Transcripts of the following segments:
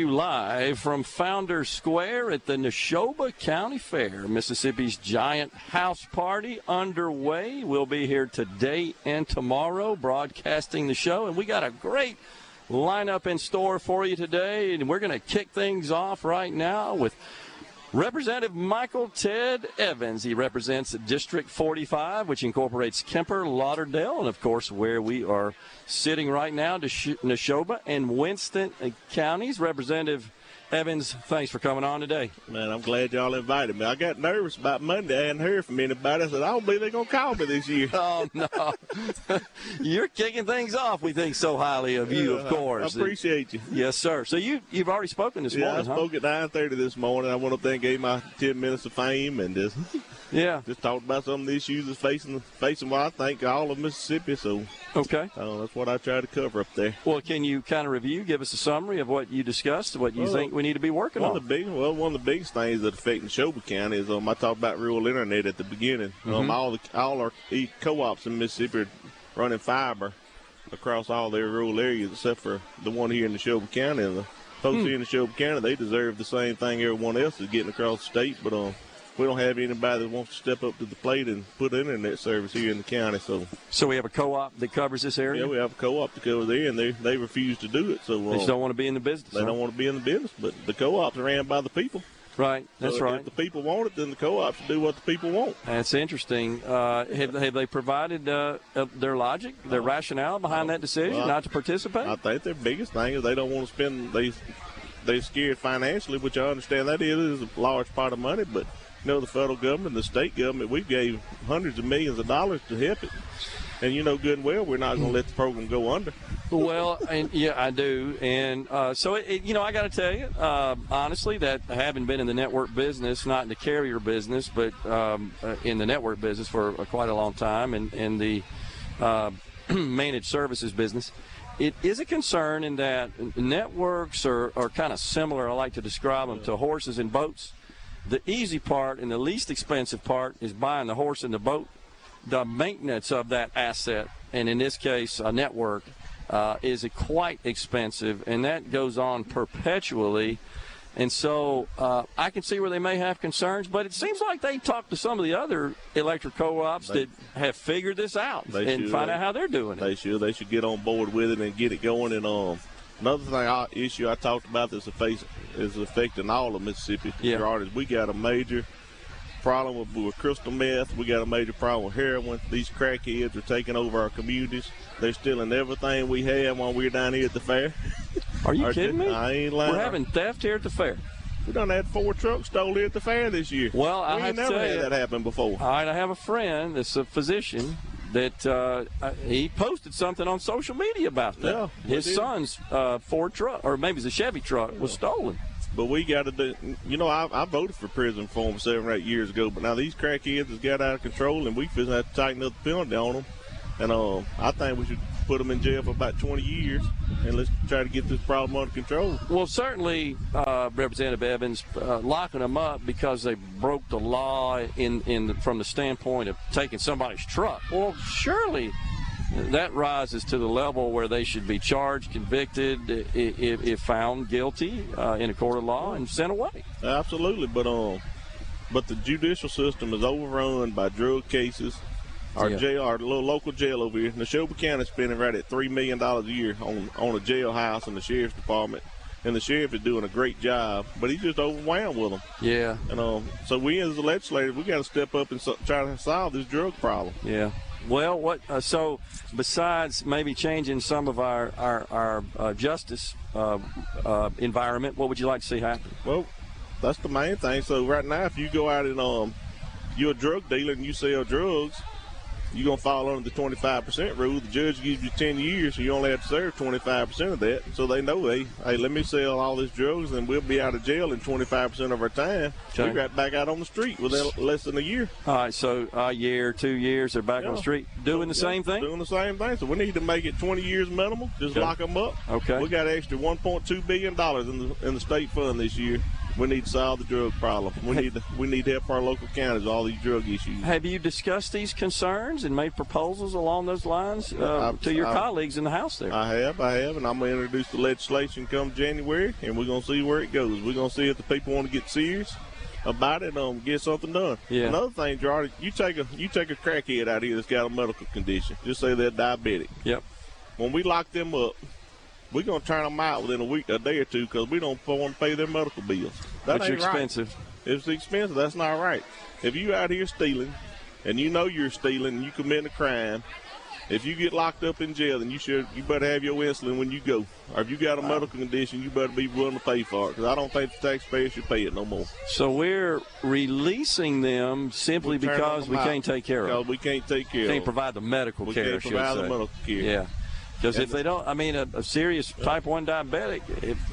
Live from Founders Square at the Neshoba County Fair, Mississippi's giant house party underway. We'll be here today and tomorrow broadcasting the show, and we got a great lineup in store for you today, and we're going to kick things off right now with Representative Michael Ted Evans. He represents District 45, which incorporates Kemper, Lauderdale, and, of course, where we are sitting right now, Neshoba and Winston counties. Representative Evans, thanks for coming on today. Man, I'm glad y'all invited me. I got nervous about Monday. I hadn't heard from anybody. I said, I don't believe they're going to call me this year. Oh, no. You're kicking things off. We think so highly of you, of course. I appreciate you. Yes, sir. So you've already spoken this morning, I spoke at 9:30 this morning. I went up there and gave my 10 minutes of fame and just talked about some of the issues that's facing what I think all of Mississippi. So okay, that's what I try to cover up there. Well, can you kind of review, give us a summary of what you discussed, what you think we need to be working on? One of the biggest things that affect Neshoba County is I talked about rural internet at the beginning. All our co-ops in Mississippi are running fiber across all their rural areas except for the one here in Neshoba County. And the folks here in Neshoba County, they deserve the same thing everyone else is getting across the state, but we don't have anybody that wants to step up to the plate and put internet service here in the county. So we have a co-op that covers this area? Yeah, we have a co-op that covers there, and they refuse to do it. So they just don't want to be in the business. They don't want to be in the business, but the co-ops are ran by the people. Right, that's right. If the people want it, then the co-op should do what the people want. That's interesting. Have they provided their logic, their rationale behind that decision not to participate? I think their biggest thing is they don't want to spend. They're scared financially, which I understand that is a large part of money, but the federal government, the state government, we gave hundreds of millions of dollars to help it. And you know good and well we're not going to let the program go under. Well, and yeah, I do. And so, I got to tell you, honestly, that having been in the network business, not in the carrier business, but in the network business for quite a long time, and in the managed services business, it is a concern in that networks are kind of similar. I like to describe them to horses and boats. The easy part and the least expensive part is buying the horse and the boat. The maintenance of that asset, and in this case a network, is quite expensive, and that goes on perpetually. And so I can see where they may have concerns, but it seems like they talked to some of the other electric co-ops that have figured this out and find out how they're doing it. They should get on board with it and get it going. And another issue I talked about that's affecting all of Mississippi. Is we got a major problem with crystal meth. We got a major problem with heroin. These crackheads are taking over our communities. They're stealing everything we have while we're down here at the fair. Are you kidding me? I ain't lying. We're having theft here at the fair. We done had 4 trucks stole here at the fair this year. Well, I have never to had that happen before. All right, I have a friend that's a physician that he posted something on social media about that. Yeah, his son's Ford truck, or maybe it's a Chevy truck, was stolen. But we got to do, I voted for prison reform 7 or 8 years ago, but now these crackheads has got out of control, and we have to tighten up the penalty on them. And I think we should put them in jail for about 20 years, and let's try to get this problem under control. Well, certainly, Representative Evans, locking them up because they broke the law from the standpoint of taking somebody's truck. Well, surely that rises to the level where they should be charged, convicted, if found guilty in a court of law, and sent away. Absolutely, but the judicial system is overrun by drug cases. Our little local jail over here, Neshoba County is spending right at $3 million a year on a jailhouse and the sheriff's department. And the sheriff is doing a great job, but he's just overwhelmed with them. Yeah. And so we as the legislators, we got to step up and try to solve this drug problem. Yeah. Well, so besides maybe changing some of our justice environment, what would you like to see happen? Well, that's the main thing. So right now, if you go out and you're a drug dealer and you sell drugs, you're going to fall under the 25% rule. The judge gives you 10 years, so you only have to serve 25% of that. So they know, hey, let me sell all these drugs, and we'll be out of jail in 25% of our time. Okay. We're right back out on the street within less than a year. All right, so a year, 2 years, they're back on the street doing the same thing? Doing the same thing. So we need to make it 20 years minimum. Just lock them up. Okay. We got extra $1.2 billion in the state fund this year. We need to solve the drug problem. We need to help our local counties with all these drug issues. Have you discussed these concerns and made proposals along those lines to your colleagues in the House there? I have, and I'm going to introduce the legislation come January, and we're going to see where it goes. We're going to see if the people want to get serious about it, get something done. Yeah. Another thing, Gerard, you take a crackhead out here that's got a medical condition. Just say they're diabetic. Yep. When we lock them up, we're going to turn them out within a day or two because we don't want to pay their medical bills. That ain't expensive. Right. It's expensive. That's not right. If you out here stealing, and you know you're stealing, and you commit a crime, if you get locked up in jail, then you better have your insulin when you go. Or if you got a medical condition, you better be willing to pay for it because I don't think the taxpayers should pay it no more. So we're releasing them simply because we can't take care of them. Because we can't take care of them. Can't provide the medical care, We can't provide the medical care. Yeah. Because if they don't, a serious type 1 diabetic,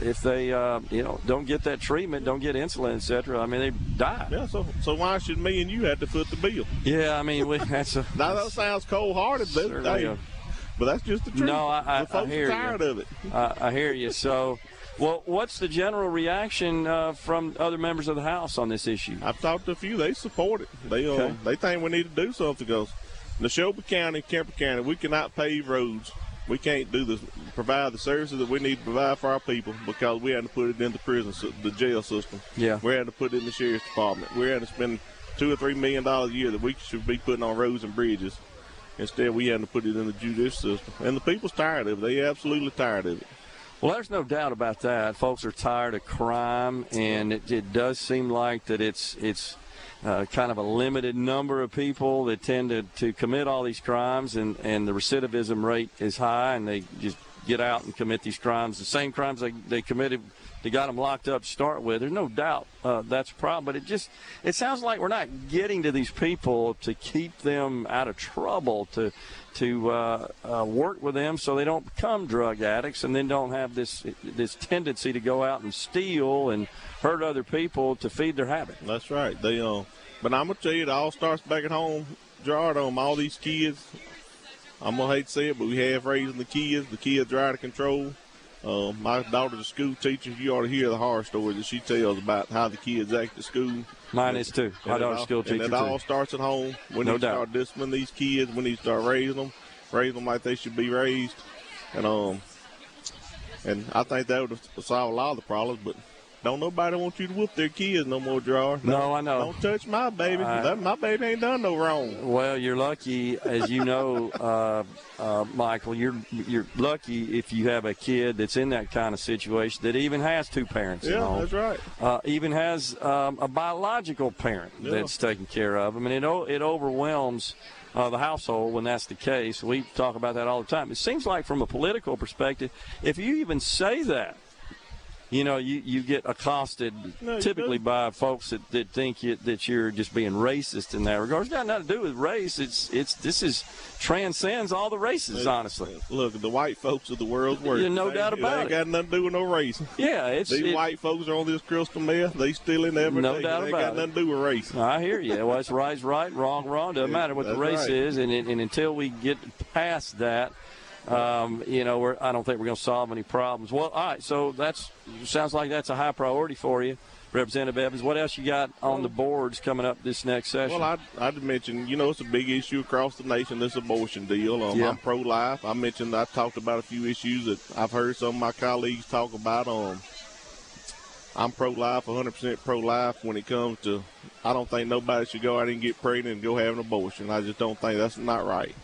if they, don't get that treatment, don't get insulin, et cetera, they die. Yeah, so why should me and you have to foot the bill? Yeah, that's now that sounds cold-hearted, but that's just the truth. No, I hear you. Tired of it. I hear you. So, well, what's the general reaction from other members of the House on this issue? I've talked to a few. They support it. They think we need to do something because Neshoba County, Kemper County, we cannot pave roads. We can't provide the services that we need to provide for our people because we had to put it in the jail system. Yeah. We had to put it in the sheriff's department. We had to spend $2 or $3 million a year that we should be putting on roads and bridges. Instead, we had to put it in the judicial system. And the people's tired of it. They're absolutely tired of it. Well, there's no doubt about that. Folks are tired of crime, and it does seem like that it's kind of a limited number of people that tend to commit all these crimes, and the recidivism rate is high, and they just get out and commit these crimes, the same crimes they committed, they got them locked up to start with. There's no doubt that's a problem, but it sounds like we're not getting to these people to keep them out of trouble, to work with them so they don't become drug addicts and then don't have this tendency to go out and steal and hurt other people to feed their habit. That's right. But I'm going to tell you, it all starts back at home, Gerard, all these kids. I'm going to hate to say it, but we have raising the kids. The kids are out of control. My daughter's a school teacher. You ought to hear the horror stories that she tells about how the kids act at school. Mine is too. My daughter's a school teacher, and it all starts at home. We need to start disciplining these kids. We need to start raising them like they should be raised. And I think that would solve a lot of the problems, but don't nobody want you to whoop their kids no more, Gerard. No, I know. Don't touch my baby. My baby ain't done no wrong. Well, you're lucky, as you know, Michael. You're lucky if you have a kid that's in that kind of situation that even has two parents. Yeah, that's right. Even has a biological parent that's taking care of them, and it overwhelms the household when that's the case. We talk about that all the time. It seems like from a political perspective, if you even say that, you get accosted typically by folks that think that you're just being racist in that regard. It's got nothing to do with race. This transcends all the races, honestly. Look, the white folks of the world's worst. Yeah, no doubt about it. They ain't got nothing to do with no race. Yeah, these white folks are on this crystal meth. They stealing every day. No doubt they about it. Ain't got nothing to do with race. I hear you. Well, it's right, wrong. Doesn't matter what the race is, and until we get past that. I don't think we're going to solve any problems. Well, all right, so sounds like that's a high priority for you, Representative Evans. What else you got on the boards coming up this next session? Well, I'd mention, it's a big issue across the nation, this abortion deal. I'm pro-life. I talked about a few issues that I've heard some of my colleagues talk about. I'm pro-life, 100% pro-life when it comes to, I don't think nobody should go out and get pregnant and go have an abortion. I just don't think that's not right.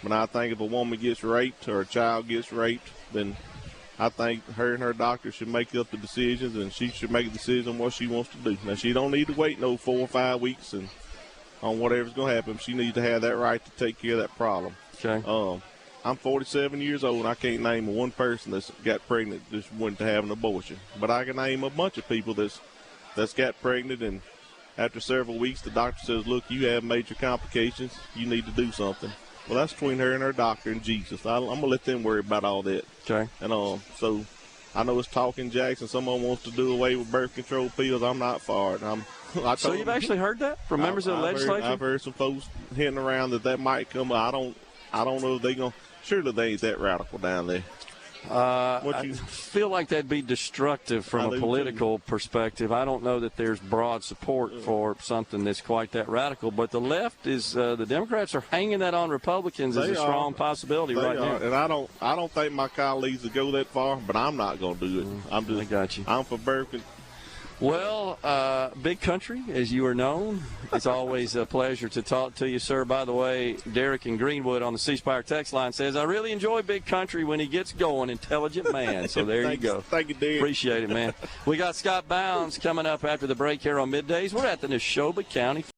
But I think if a woman gets raped or a child gets raped, then I think her and her doctor should make up the decisions, and she should make a decision on what she wants to do. Now, she don't need to wait 4 or 5 weeks and on whatever's going to happen. She needs to have that right to take care of that problem. Okay. I'm 47 years old, and I can't name one person that's got pregnant that went to have an abortion. But I can name a bunch of people that's got pregnant, and after several weeks, the doctor says, look, you have major complications. You need to do something. Well, that's between her and her doctor and Jesus. I'm going to let them worry about all that. Okay. And so I know it's talking Jackson. Someone wants to do away with birth control pills. I'm not for it. So you've actually heard that from members of the legislature? I've heard some folks hinting around that might come. I don't know if they're going to. Surely they ain't that radical down there. I feel like that'd be destructive from a political perspective. I don't know that there's broad support for something that's quite that radical, but the left is the Democrats are hanging that on Republicans as a strong possibility right now. And I don't think my colleagues will go that far, but I'm not going to do it. I got you. I'm for Berkeley. Well, Big Country, as you are known, it's always a pleasure to talk to you, sir. By the way, Derek in Greenwood on the C Spire text line says, I really enjoy Big Country when he gets going. Intelligent man. So there you go. Thank you, Derek. Appreciate it, man. We got Scott Bounds coming up after the break here on Middays. We're at the Neshoba County